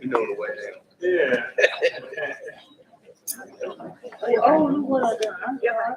You know the way they are. Yeah. Oh, look what I done. Yeah.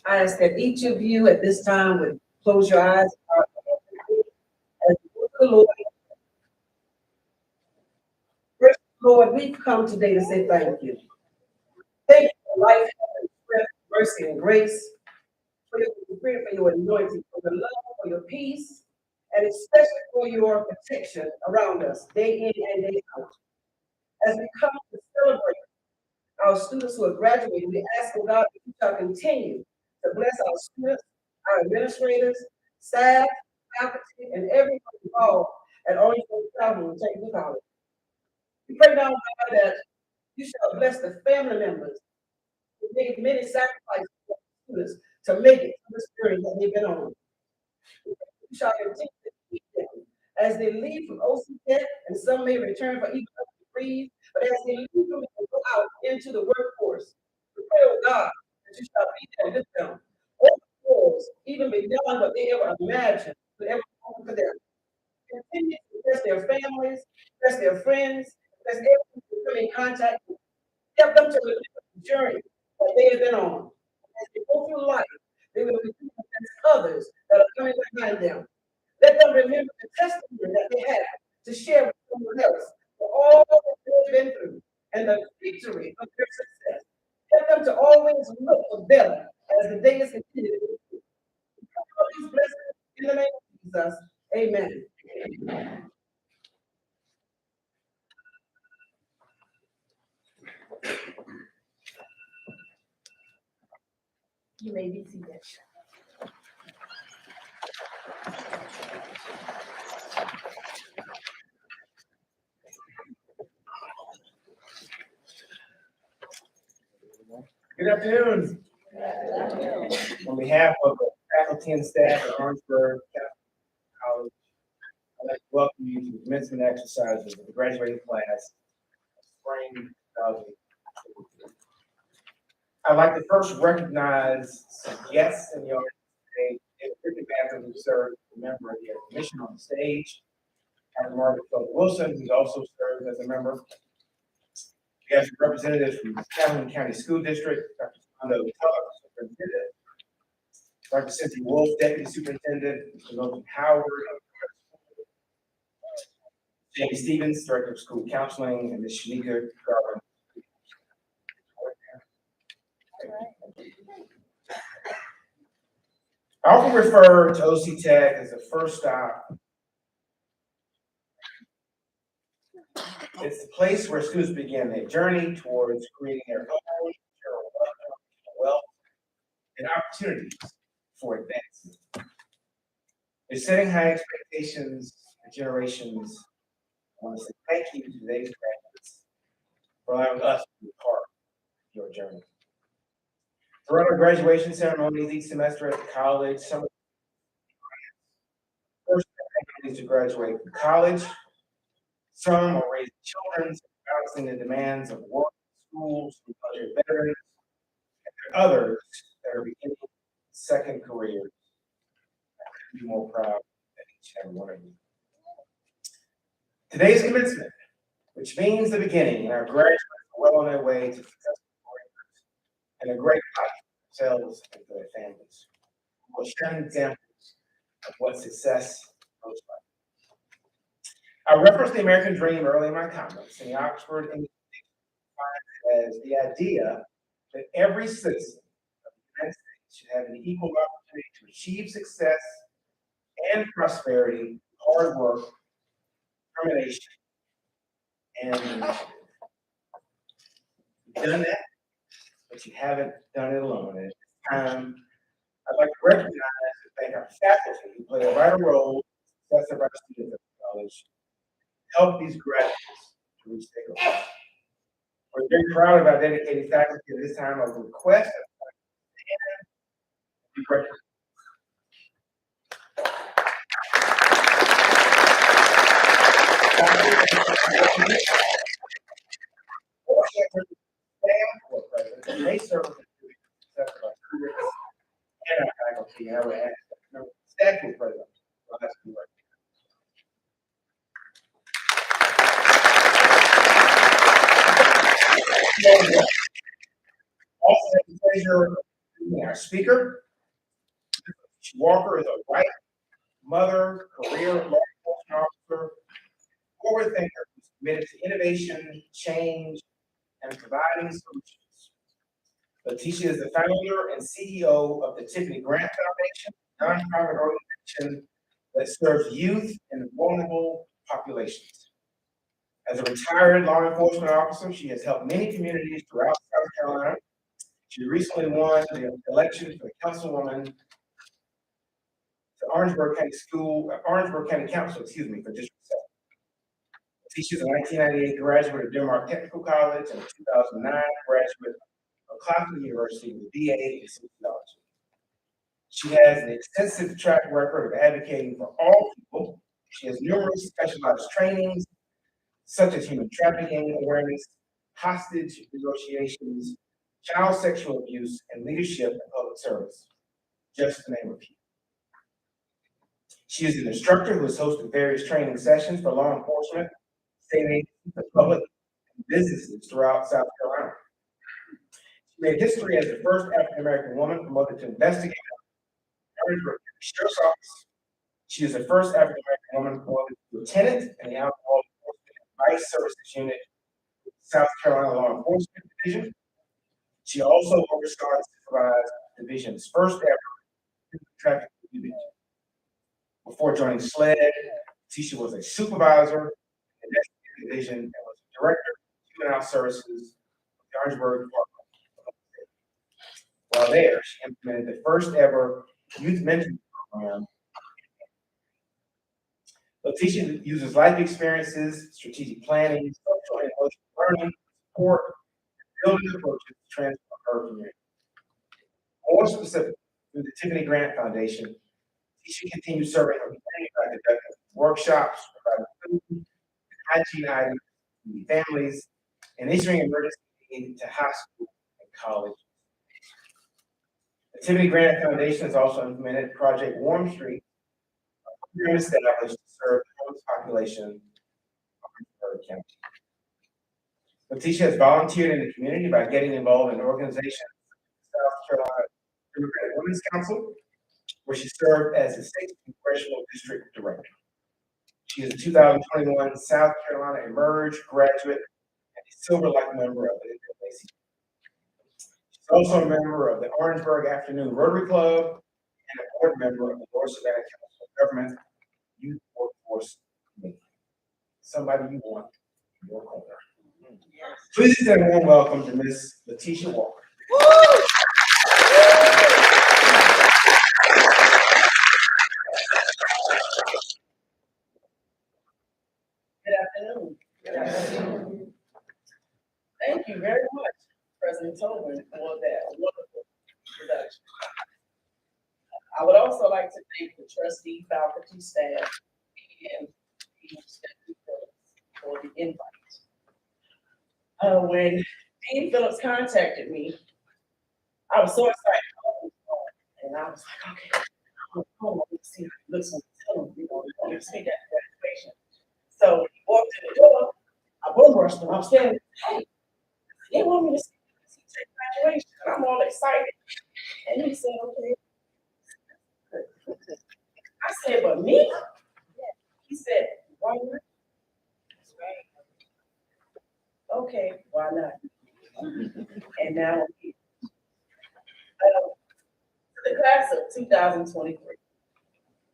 I ask that each of you at this time would close your eyes as the Lord. First, Lord, we've come today to say thank you. Thank you for life, health, strength, mercy, and grace. For your prayer, for your anointing, for your love, for your peace, and especially for your protection around us, day in and day out. As we come to celebrate our students who have graduated, we ask, oh God, that you shall continue to bless our students, our administrators, staff, faculty, and everyone involved at Orange Grove Travel and Technical College. We pray now, God, that you shall bless the family members who made many sacrifices for students to make it to this journey that they've been on. You shall continue to keep them as they leave from OC Tech, and some may return for even other degrees, but as they leave them and go out into the workforce, we pray, oh God, that you shall be there with them. Open doors, even beyond what they ever imagined, could ever open for them. Continue to bless their families, bless their friends, bless everyone who come in contact with. Help them to live the journey that they have been on. As they go through life, they will be others that are coming behind them. Let them remember the testimony that they have to share with someone else for all that they've been through and the victory of their success. Help them to always look for better as the days continue to go. All these blessings in the name of Jesus. Amen. You may be seated. Good afternoon. On behalf of the faculty and staff at Orangeburg College, I'd like to welcome you to the commencement exercises of the graduating class of spring 2023. I'd like to first recognize some guests in the audience today. David Bathurst, who served as a member of the commission on the stage, and Margaret Phillips Wilson, who's also served as a member. We have some representatives from the Calhoun County School District, Dr. Fernando Tuck, Superintendent, Dr. Cynthia Wolf, Deputy Superintendent, Mr. Milton Howard, Jamie Stevens, Director of School Counseling, and Ms. Shanika Garland. I often refer to OC Tech as the first stop. It's the place where students begin their journey towards creating their own wealth and opportunities for advancement. They're setting high expectations for generations. I want to say thank you to today's graduates for allowing us to be part of your journey. Throughout our graduation ceremonies each semester at the college, some of the first families to graduate from college, some are raising children, balancing the demands of work, schools, and budget veterans, and there are others that are beginning second careers. I couldn't be more proud of each and every one of you. Today's commencement, which means the beginning, and our graduates are well on their way to successful careers and a great life for themselves and for their families. We'll share examples of what success looks like. I referenced the American dream early in my comments, and the Oxford English defines it as the idea that every citizen of the United States should have an equal opportunity to achieve success and prosperity, hard work, determination, and initiative. You've done that, but you haven't done it alone. And at this time, I'd like to recognize and thank our faculty who play a vital role in the success of our students at the college, help these graduates to reach their goals. We're very proud of our dedicated faculty at this time. I would request that be recognized. They serve as the success of our students and our faculty, and I would ask that the staff will present. Well, that's be right. Also, have the pleasure of introducing our speaker. Walker is a wife, mother, career law enforcement officer, forward thinker who's committed to innovation, change, and providing solutions. Letitia is the founder and CEO of the Tiffany Grant Foundation, a nonprofit organization that serves youth and vulnerable populations. As a retired law enforcement officer, she has helped many communities throughout South Carolina. She recently won the election for the councilwoman to Orangeburg County Council, for District 7. She's a 1998 graduate of Denmark Technical College and a 2009 graduate of Claflin University with a BA in sociology. She has an extensive track record of advocating for all people. She has numerous specialized trainings, such as human trafficking awareness, hostage negotiations, child sexual abuse, and leadership in public service, just to name a few. She is an instructor who has hosted various training sessions for law enforcement, state agencies, the public, and businesses throughout South Carolina. She made history as the first African-American woman promoted to investigator in the Orangeburg Sheriff's Office. She is the first African-American woman promoted to lieutenant in the Alcohol Enforcement and Vice Services Unit, South Carolina Law Enforcement Division. She also oversaw and supervised the division's first ever traffic division. Before joining SLED, Tisha was a supervisor in the division and was a director of juvenile services of the Orangeburg Department of Public Safety. While there, she implemented the first ever youth mentoring program. Letitia uses life experiences, strategic planning, social and emotional learning, support, and building approaches to transform her community. More specifically, through the Tiffany Grant Foundation, Tisha continues serving her community by conducting workshops, providing food, and hygiene items to families, and issuing emergency aid to high school and college. The Tiffany Grant Foundation has also implemented Project Warm Street, a program established to serve the homeless population of Orangeburg County. Letitia has volunteered in the community by getting involved in organizations like the South Carolina Democratic Women's Council, where she served as the 6th Congressional District Director. She is a 2021 South Carolina Emerge graduate and a Silver Light member of the NAACP. She's also a member of the Orangeburg Afternoon Rotary Club and a board member of the North Savannah Council of Government Youth Workforce Committee. Somebody you want in your corner. Please extend a warm welcome to Ms. Letitia Walker. Good afternoon. Good afternoon. Thank you very much, President Tobin, for that wonderful introduction. I would also like to thank the trustee, faculty, staff, and for the invite. When Dean Phillips contacted me, I was so excited. And I was like, okay, I'm let's see if it looks like we're going to speak at graduation. So he walked in the door, I bum rushed him, I was standing, hey, they want me to see graduation. And I'm all excited. And he said, okay. I said, but me? He said, why not? Okay, why not? And now I'm here. The class of 2023.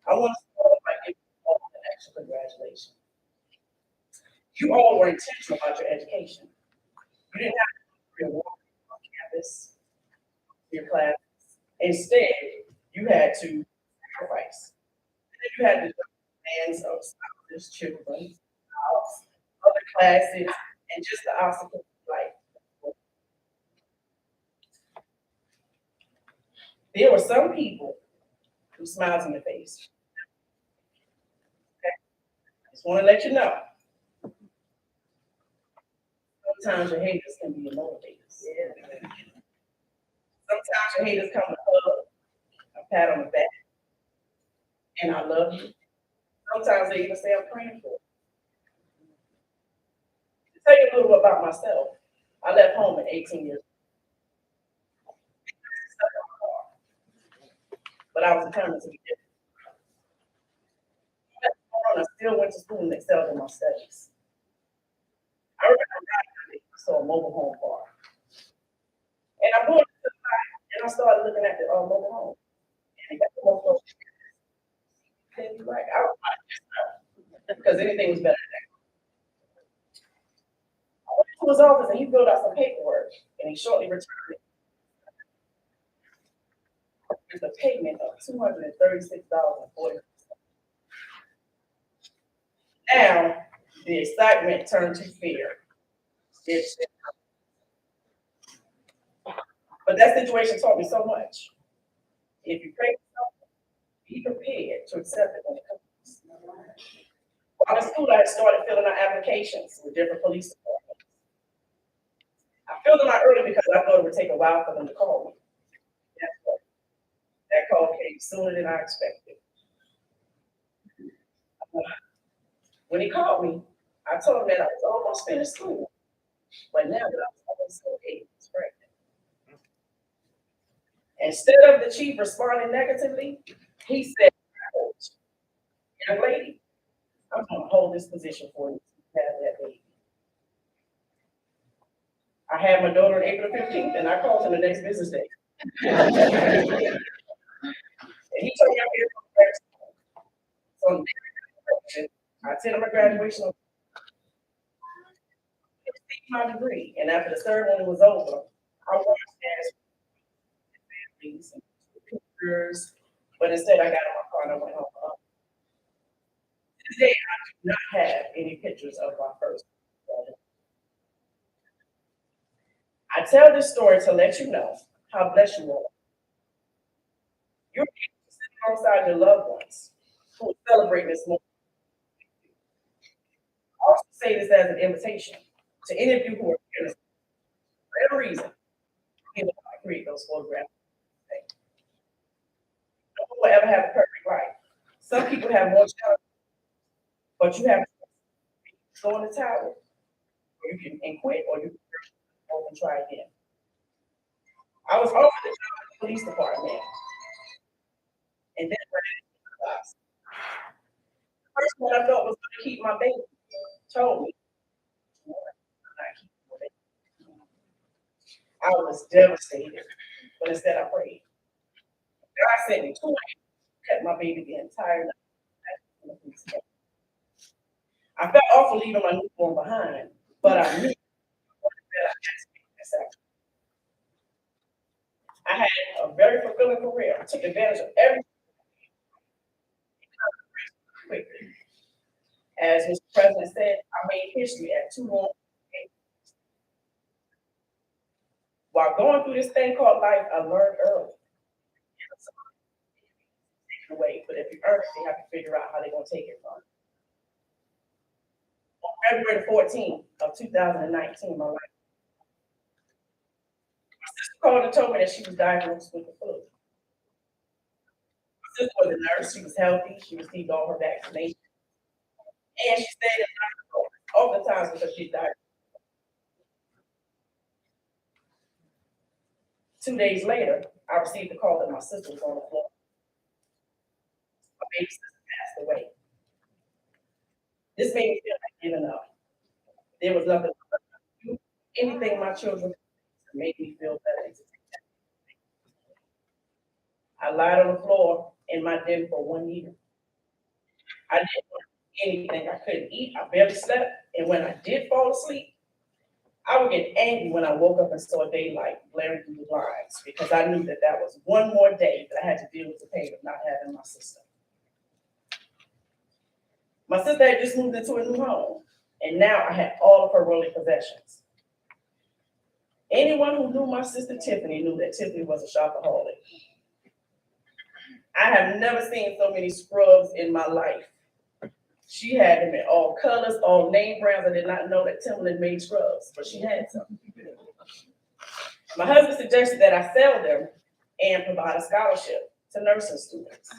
I want to start by giving you all an extra congratulations. You all were intentional about your education. You didn't have to be on campus, your classes. Instead, you had to sacrifice. You had the demands of spouses, children, other classes, and just the obstacles of life. There were some people who smiled in the face. Okay? I just want to let you know. Sometimes your haters can be your motivators. Sometimes your haters come with a hug, a pat on the back, and I love you. Sometimes they even say I'm praying for you. To tell you a little bit about myself, I left home at 18 years old. but I was determined to be different. I still went to school and excelled in my studies. I remember I saw a mobile home park. And I'm going to the side, and I started looking at the mobile home. And I got the mobile home. And you're like, I was like, because anything was better than that. I went to his office and he filled out some paperwork, and he shortly returned it with a payment of $236.40. Now, the excitement turned to fear. But that situation taught me so much. If you pray for something, be prepared to accept it when it comes. While in school, I had started filling out applications with different police departments. I filled them out early because I thought it would take a while for them to call me. Guess what? That call came sooner than I expected. When he called me, I told him that I was almost finished school, but now that I was almost so 8 months pregnant. Instead of the chief responding negatively, he said, young lady, I'm going to hold this position for you to have that baby. I had my daughter on April 15th, and I called him the next business day. And he told me I'm here for graduation. So I attended my graduation. I received my degree, and after the ceremony was over, I watched as families and pictures, but instead I got in my car and I went home. Today, I do not have any pictures of my first graduation. I tell this story to let you know how blessed you are. You're sitting alongside your loved ones who are celebrating this moment. I also say this as an invitation to any of you who are here for whatever reason, you know, I create those photographs. No one will ever have a perfect life. Some people have more challenges, but you have to go in the towel, or you can quit, or you can try again. I was offered the job at the police department, and then the first one I thought was going to keep my baby told me, I'm not keeping my baby. I was devastated, but instead I prayed. God sent me 2 days, kept my baby the entire night. I felt awful leaving my newborn behind, but I knew that I had a very fulfilling career. I took advantage of everything quickly. As Mr. President said, I made history at 2 long. While going through this thing called life, I learned early. Away, but if you earn it, they have to figure out how they're going to take it from you. On February 14th of 2019, my sister called and told me that she was diagnosed with the flu. My sister was a nurse, she was healthy, she received all her vaccinations, and she stayed in the hospital oftentimes because she died. 2 days later, I received a call that my sister was on the floor. My baby sister passed away. This made me feel like giving up. There was nothing I could do. Anything my children to make me feel better. I lied on the floor in my den for 1 year. I didn't want anything. I couldn't eat. I barely slept. And when I did fall asleep, I would get angry when I woke up and saw daylight blaring through the blinds because I knew that that was one more day that I had to deal with the pain of not having my sister. My sister had just moved into a new home, and now I had all of her worldly possessions. Anyone who knew my sister Tiffany knew that Tiffany was a shopaholic. I have never seen so many scrubs in my life. She had them in all colors, all name brands. I did not know that Timberland made scrubs, but she had some. My husband suggested that I sell them and provide a scholarship to nursing students.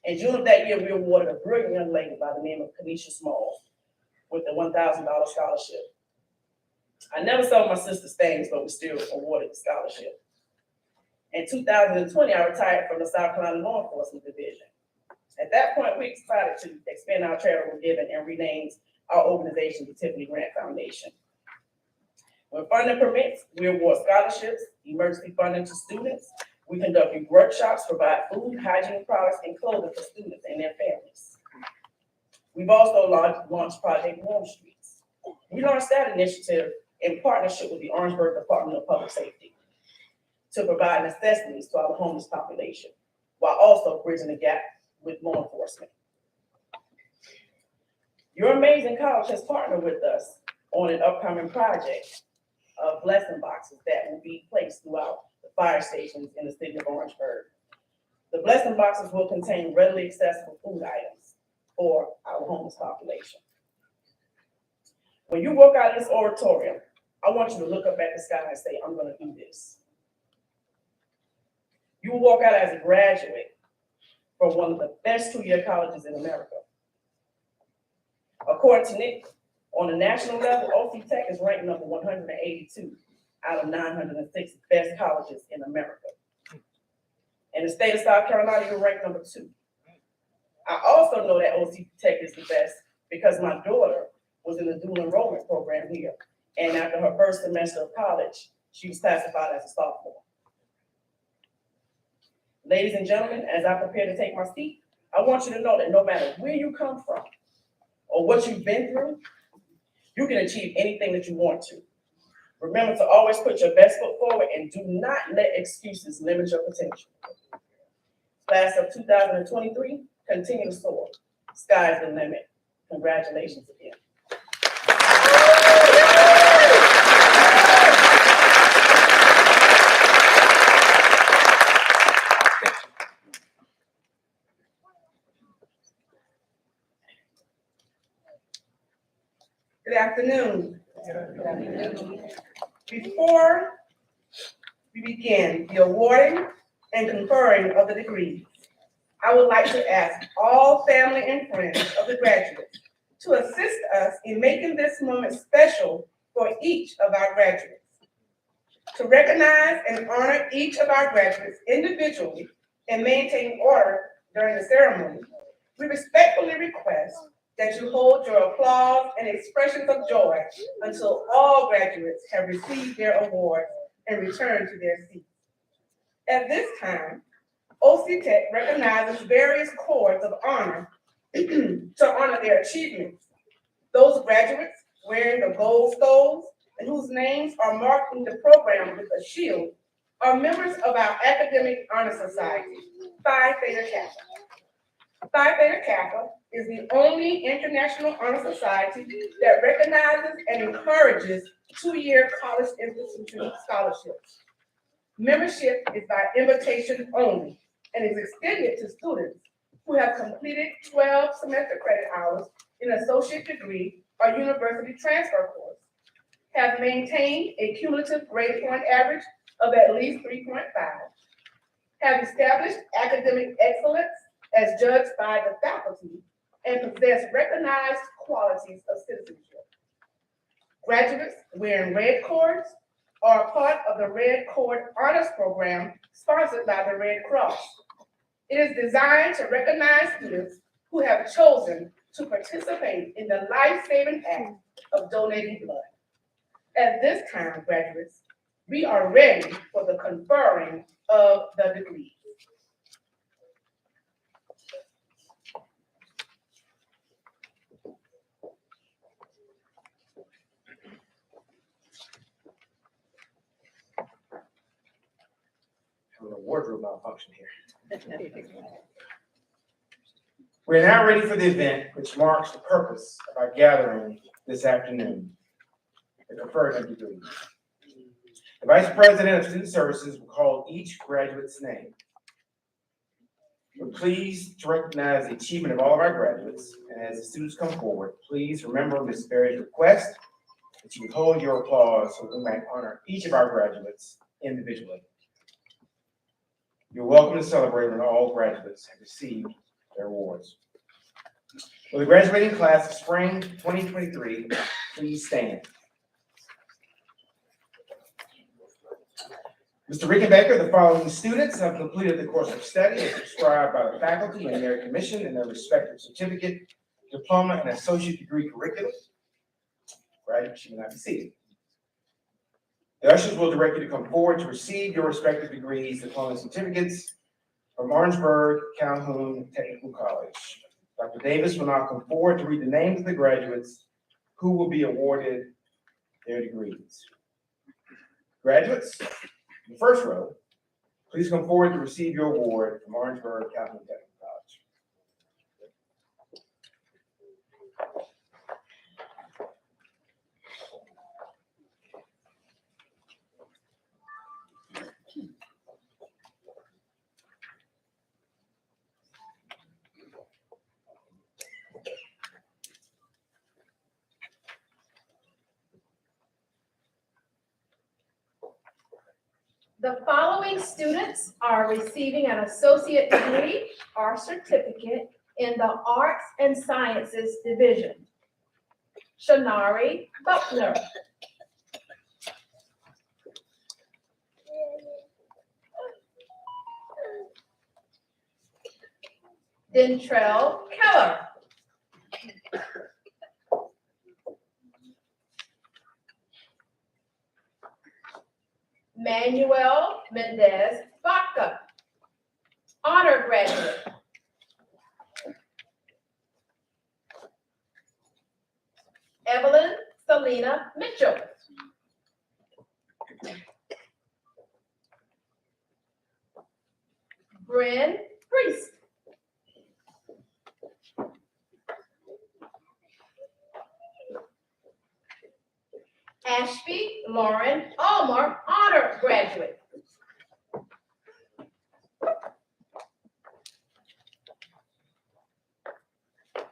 In June of that year, we awarded a brilliant young lady by the name of Kanisha Small with a $1,000 scholarship. I never sold my sister's things, but we still awarded the scholarship. In 2020, I retired from the South Carolina Law Enforcement Division. At that point, we decided to expand our charitable giving and renamed our organization the Tiffany Grant Foundation. When funding permits, we award scholarships, emergency funding to students. We conduct youth workshops, provide food, hygiene products, and clothing for students and their families. We've also launched Project Warm Streets. We launched that initiative in partnership with the Orangeburg Department of Public Safety to provide necessities to our homeless population, while also bridging the gap with law enforcement. Your amazing college has partnered with us on an upcoming project of blessing boxes that will be placed throughout the fire stations in the city of Orangeburg. The blessing boxes will contain readily accessible food items for our homeless population. When you walk out of this auditorium, I want you to look up at the sky and say, I'm gonna do this. You will walk out as a graduate from one of the best two-year colleges in America. According to Nick, on the national level, OC Tech is ranked number 182 out of 906 best colleges in America. In the state of South Carolina, you're ranked number 2. I also know that OC Tech is the best because my daughter was in the dual enrollment program here. And after her first semester of college, she was classified as a sophomore. Ladies and gentlemen, as I prepare to take my seat, I want you to know that no matter where you come from or what you've been through, you can achieve anything that you want to. Remember to always put your best foot forward and do not let excuses limit your potential. Class of 2023, continue to soar. Sky's the limit. Congratulations again. Good afternoon. Before we begin the awarding and conferring of the degrees, I would like to ask all family and friends of the graduates to assist us in making this moment special for each of our graduates. To recognize and honor each of our graduates individually and maintain order during the ceremony, we respectfully request that you hold your applause and expressions of joy until all graduates have received their awards and returned to their seats. At this time, OC Tech recognizes various cords of honor to honor their achievements. Those graduates wearing the gold stoles and whose names are marked in the program with a shield are members of our Academic Honor Society, Phi Theta Kappa. Phi Theta Kappa is the only international honor society that recognizes and encourages two-year college institution scholarships. Membership is by invitation only and is extended to students who have completed 12 semester credit hours in an associate degree or university transfer course, have maintained a cumulative grade point average of at least 3.5, have established academic excellence as judged by the faculty, and possess recognized qualities of citizenship. Graduates wearing red cords are part of the Red Cord Honors Program sponsored by the Red Cross. It is designed to recognize students who have chosen to participate in the life-saving act of donating blood. At this time, graduates, we are ready for the conferring of the degrees. A wardrobe malfunction here. We're now ready for the event which marks the purpose of our gathering this afternoon, the conferring of degrees. The Vice President of Student Services will call each graduate's name. We're pleased to recognize the achievement of all of our graduates, and as the students come forward, please remember Ms. Berry's request that you hold your applause so we might honor each of our graduates individually. You're welcome to celebrate when all graduates have received their awards. Will the graduating class of spring 2023 please stand? Mr. Rickenbacker, the following students have completed the course of study as prescribed by the faculty and merit commission in their respective certificate, diploma, and associate degree curriculum. Right, she may not be seated. The ushers will direct you to come forward to receive your respective degrees, diploma, and certificates from Orangeburg Calhoun Technical College. Dr. Davis will now come forward to read the names of the graduates who will be awarded their degrees. Graduates, in the first row, please come forward to receive your award from Orangeburg Calhoun Technical College. The following students are receiving an associate degree or certificate in the Arts and Sciences Division. Shanari Buckner. Dentrell Keller. Manuel Mendez Baca, honor graduate. Evelyn Selena Mitchell. Bryn Priest. Ashby Lauren Ulmer, honor graduate.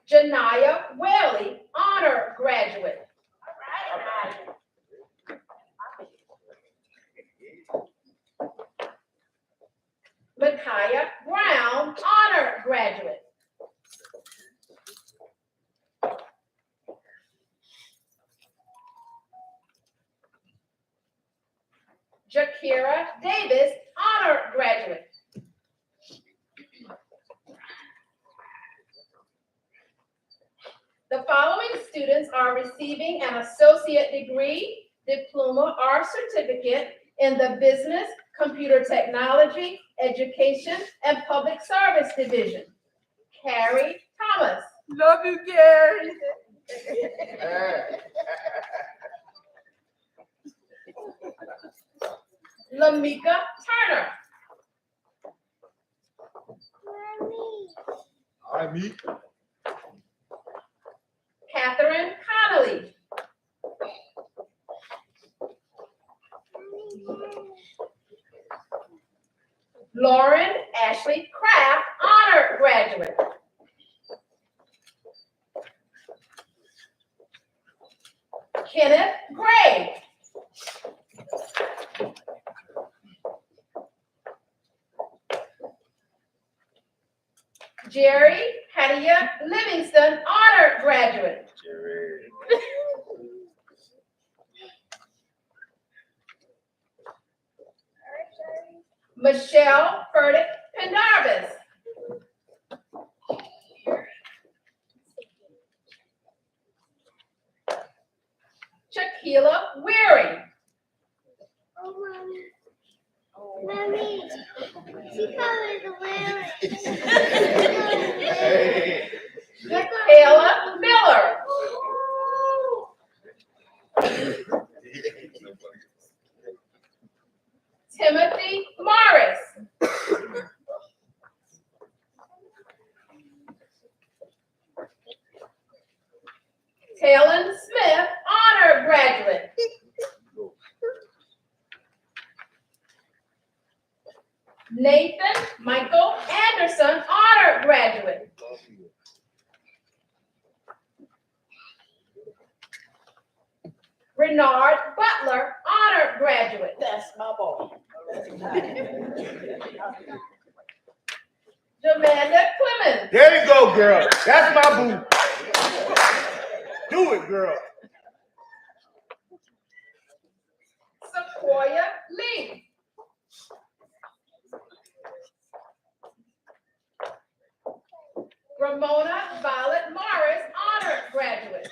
Janaya Whaley, honor graduate. Micaiah Brown, honor graduate. Jakira Davis, honor graduate. The following students are receiving an associate degree, diploma, or certificate in the Business, Computer Technology, Education, and Public Service Division. Carrie Thomas. Love you, Gary. Lamika Turner. I meet. Catherine Connolly. Lauren Ashley Kraft, honor graduate. Kenneth Gray. Jerry Hadia Livingston, honor graduate. Michelle Furtick Pendarvis. Shaquila Weary. Mommy, she colored the lyrics. Michaela Miller. Timothy Morris. Talon Smith, honor graduate. Nathan Michael Anderson, honor graduate. Renard Butler, honor graduate. That's my boy. Jamanda Clemens. There you go, girl. That's my boo. Do it, girl. Sequoia Lee. Ramona Violet Morris, honor graduate.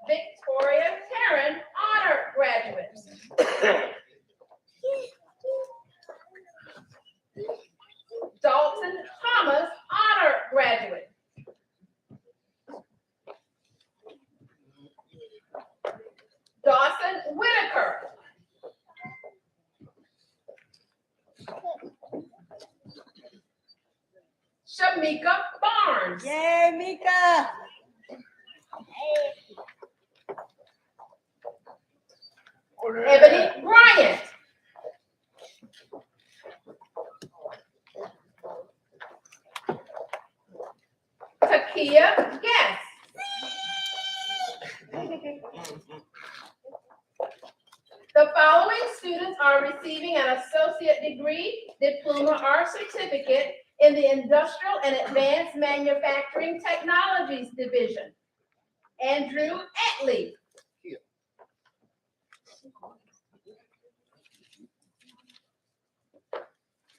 Victoria Karen, honor graduate. Dalton Thomas, honor graduate. Dawson Whitaker. Shamika Barnes. Yay, Mika. Ebony Bryant. Takia Guest. The following students are receiving an associate degree, diploma, or certificate in the Industrial and Advanced Manufacturing Technologies Division. Andrew Etley.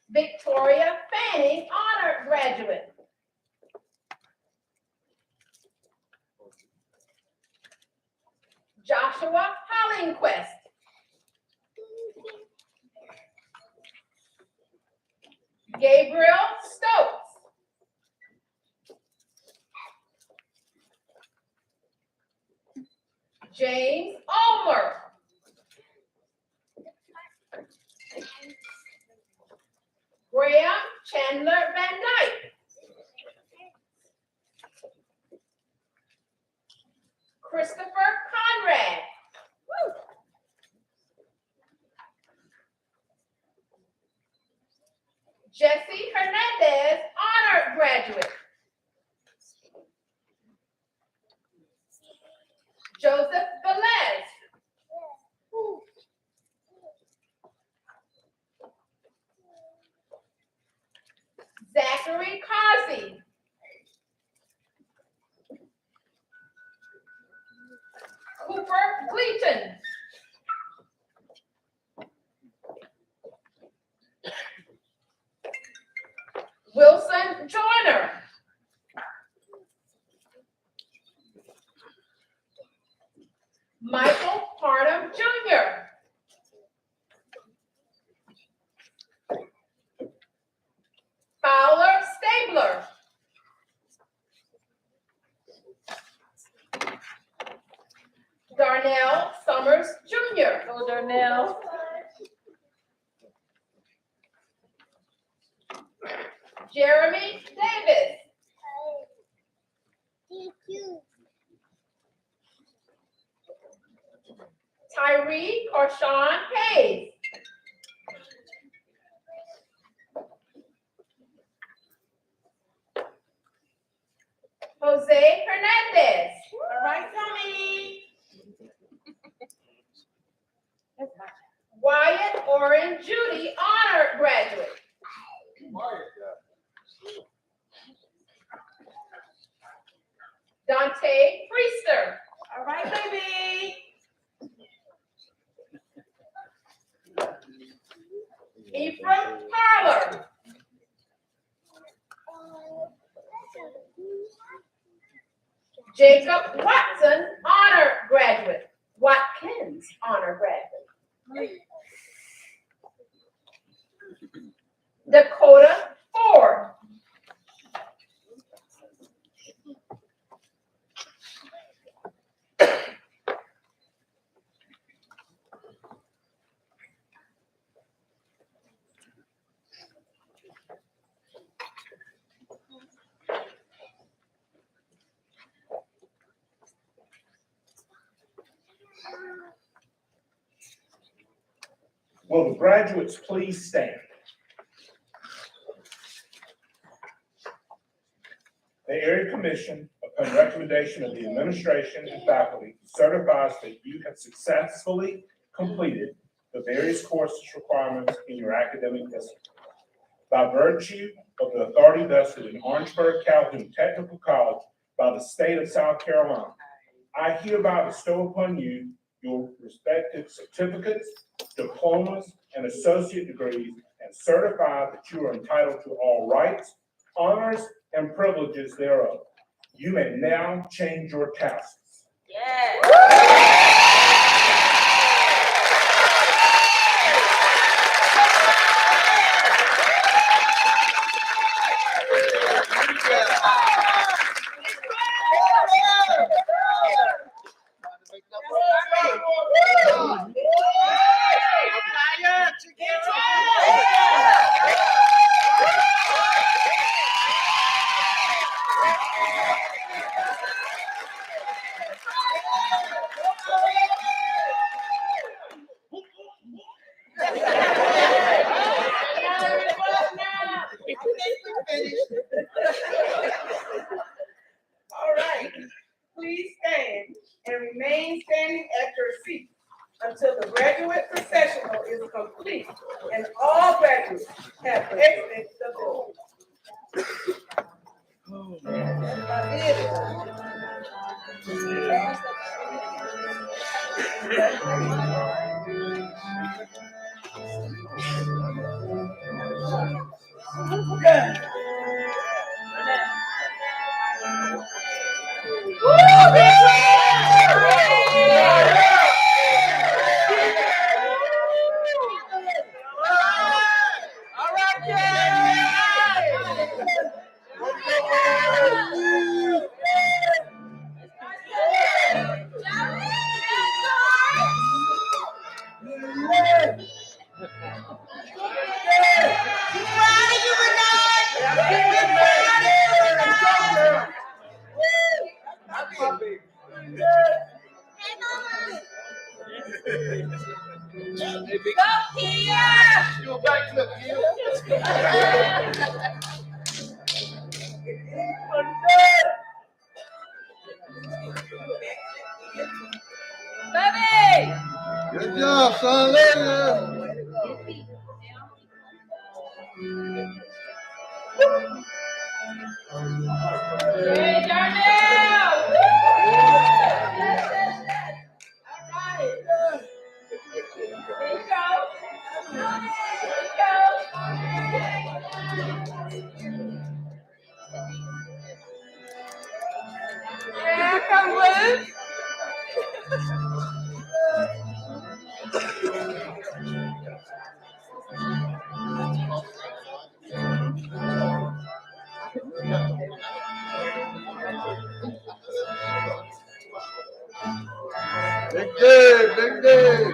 Victoria Fanning, honor graduate. Joshua Hollingquist. Gabriel Stokes. James Ulmer. Graham Chandler Van Dyke. Christopher Conrad. Jesse Hernandez, honor graduate. Joseph Velez. Zachary Carsey. Cooper Gleaton. Wilson Joyner. Michael Parnham Jr. Fowler Stabler. Darnell Summers Jr. Go Darnell. Jeremy Davis. Tyree Corshawn Hayes. Jose Hernandez. All right, Tommy. Wyatt Oren Judy, honor graduate. Dante Priester. All right, baby. Ephraim Parler. Jacob Watson, honor graduate. Watkins, honor graduate. Dakota Ford. Will the graduates please stand? The Area Commission, upon recommendation of the administration and faculty, certifies that you have successfully completed the various courses requirements in your academic discipline. By virtue of the authority vested in Orangeburg Calhoun Technical College by the state of South Carolina, I hereby bestow upon you your respective certificates, diplomas, and associate degrees, and certify that you are entitled to all rights, honors, and privileges thereof. You may now change your tasks. All right, please stand and remain standing at your seat until the graduate processional is complete and all graduates have exited the building. Good job, son. Later. Hey, Darnell! There you go. Yeah, come Luke. Big day, big day.